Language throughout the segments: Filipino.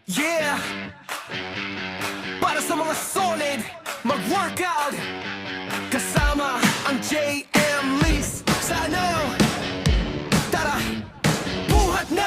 Yeah! Para sa mga solid, mag-workout kasama ang JM Lease. Sana, tara, buhat na!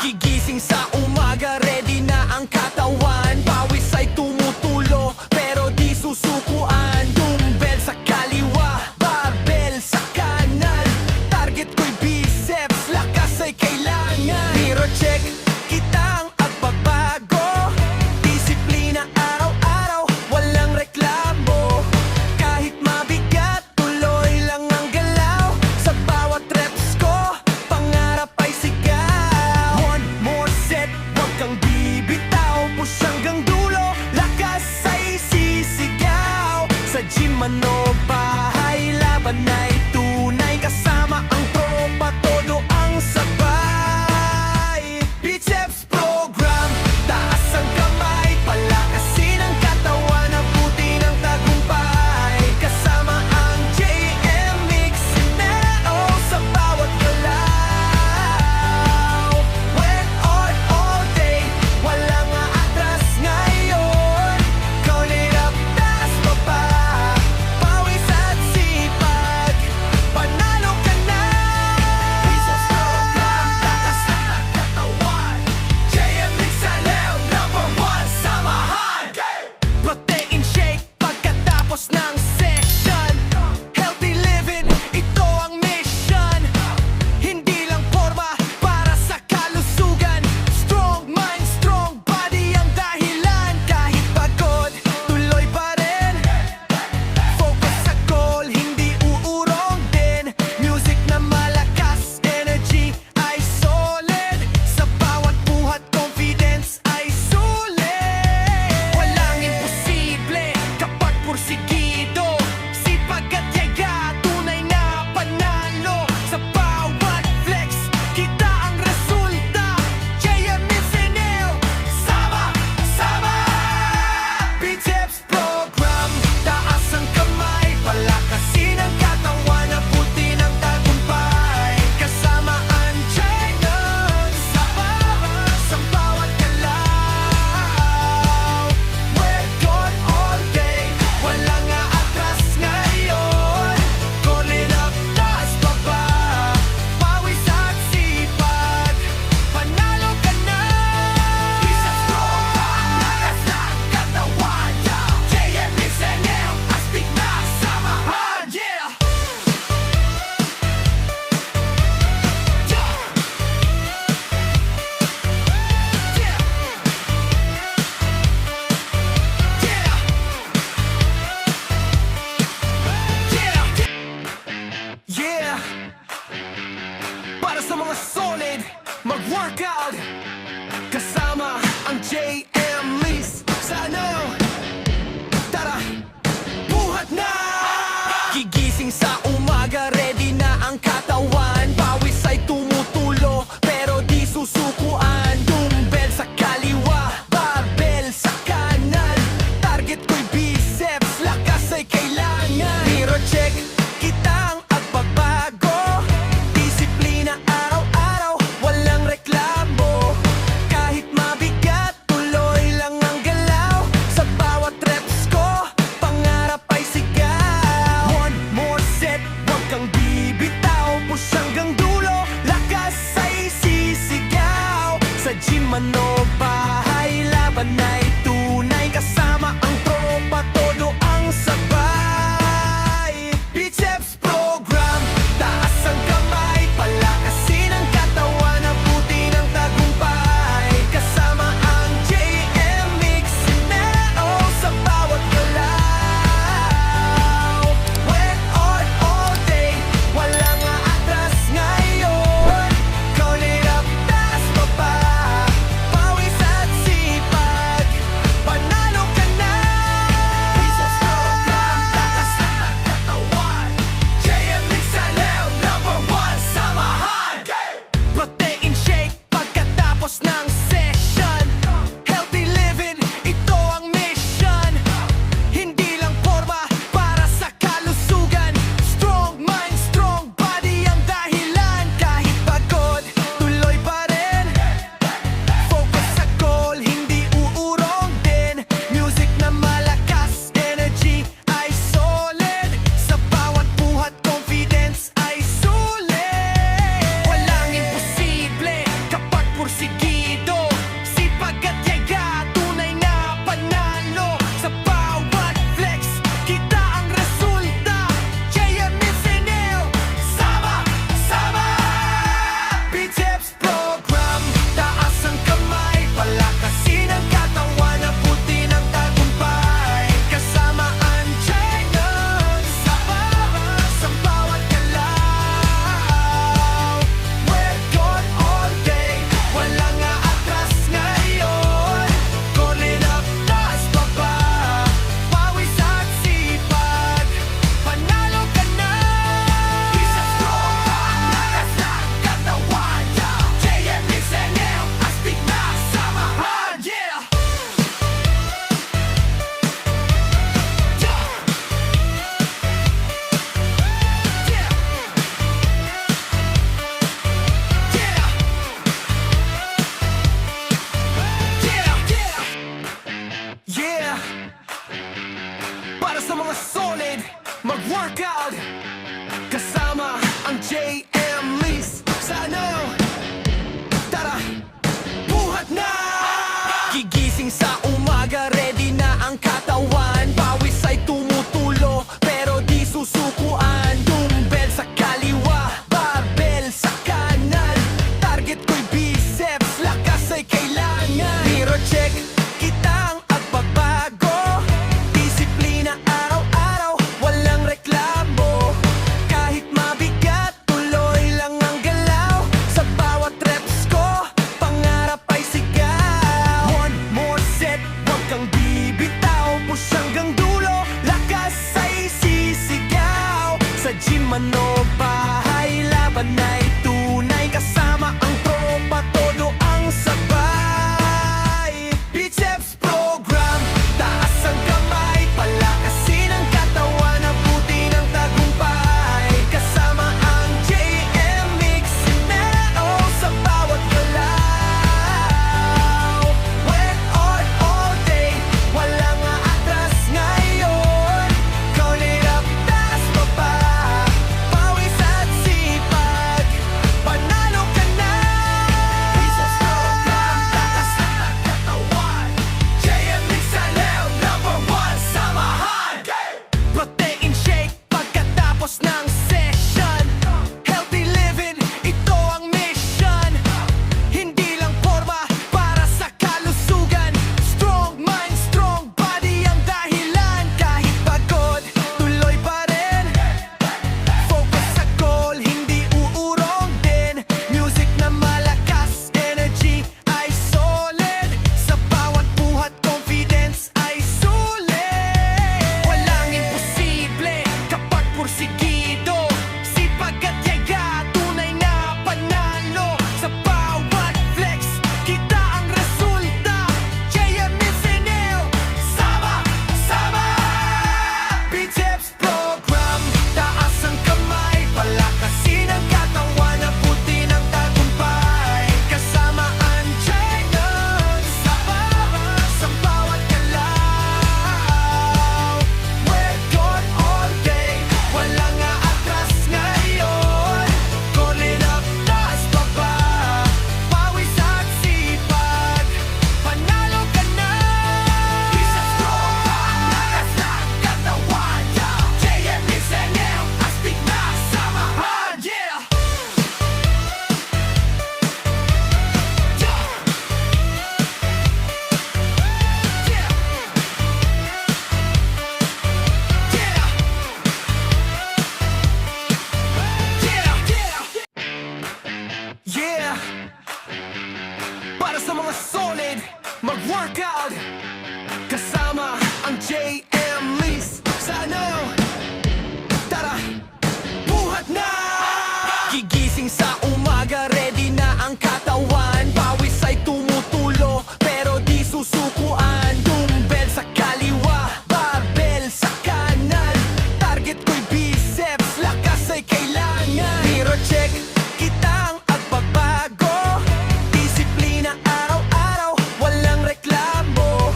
Gigising sa umaga, ready na ang katawan. Pawis ay tumutulo, pero di susukuan. Dumbbell sa kaliwa, barbell sa kanan. Target ko'y biceps, lakas ay kailangan. Hero check, kitang agbabago. Disiplina araw-araw, walang reklamo. Kahit mabigat, tuloy lang ang galaw. Sa bawat reps ko, pangarap ay sigaw. One more set, huwag kang bibitaw. Push hanggang dulo, lakas ay sisigaw. Sa gym man o bahay, laban ay tunay. Kasama ang tropa, todo ang sabay. Biceps program, taas ang kamay. Palakasin ang katawan, abuti ng tagumpay. Kasama ang JM Mix, sinao sa bawat galaw. Went on all day, walang aatras ngayon. Count it up, taas baba, pawis at sipag. Panalo ka na. Biceps program, taas ang katawan. JM Mix Saleo, #1 samahan. Protein shake pagkatapos ng session. Healthy living, ito ang mission. Hindi lang forma para sa kalusugan. Strong mind, strong body ang dahilan. Kahit pagod, tuloy pa rin. Focus sa goal, hindi uurong din. Music na malakas, energy ay solid. Sa bawat buhat, confidence ay sulit. Walang imposible kapag pursigido. Sipag at yaga, tunay na panalo. Sa bawat flex, kita ang resulta. JM Minsaneo, sama-sama. Biceps program, taas ang kamay. Palakasin ang katawan, abuti ng tagumpay. Kasama ang JM, sa bawat galaw. Work on all day, walang aatras ngayon. Calling up, taas baba, pawis at sipag. Panalo ka na. Biceps program, lakas ng katawan. JM Minsaneo, astig na samahan. Yeah! Yeah! Para sa mga solid, mag-workout kasama ang JM Lease. Sana, tara, buhat na! Gigising sa umaga, ready na ang katawan. Pawis ay tumutulo, pero di susukuan. Dumbbell sa kaliwa, barbell sa kanan. Target ko'y biceps, lakas ay kailangan. Hero check, kitang agbabago. Disiplina araw-araw, walang reklamo. Kahit mabigat, tuloy lang ang galaw. Sa bawat reps ko, pangarap ay sigaw. One more set, huwag kang bibitaw. Push hanggang dulo, lakas ay sisigaw. Sa gym man o bahay, laban ay tunay. Kasama ang tropa, todo ang sabay. Biceps program, taas ang kamay. Palakasin ang katawan, abuti ng tagumpay. Kasama ang JM Mix, sinao sa bawat galaw. Went on all day, walang aatras ngayon. Count it up, taas baba, pawis at sipag. mag-workout kasama ang JM Lease. Sana, tara, buhat na! Gigising sa umaga, ready na ang katawan. Pawis ay tumutulo, pero di susukuan. Dumbbell sa kaliwa, barbell sa kanan. Target ko'y biceps, lakas ay kailangan. Hero check, kitang agbabago. Disiplina araw-araw, walang reklamo.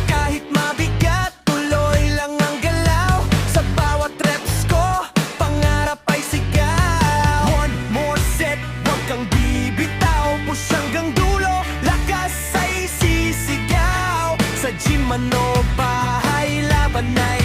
Kahit mabigat, tuloy lang ang galaw. Sa bawat reps ko, pangarap ay sigaw. One more set, huwag kang bibitaw. Push hanggang dulo, lakas ay sisigaw. Sa gym man o bahay, laban ay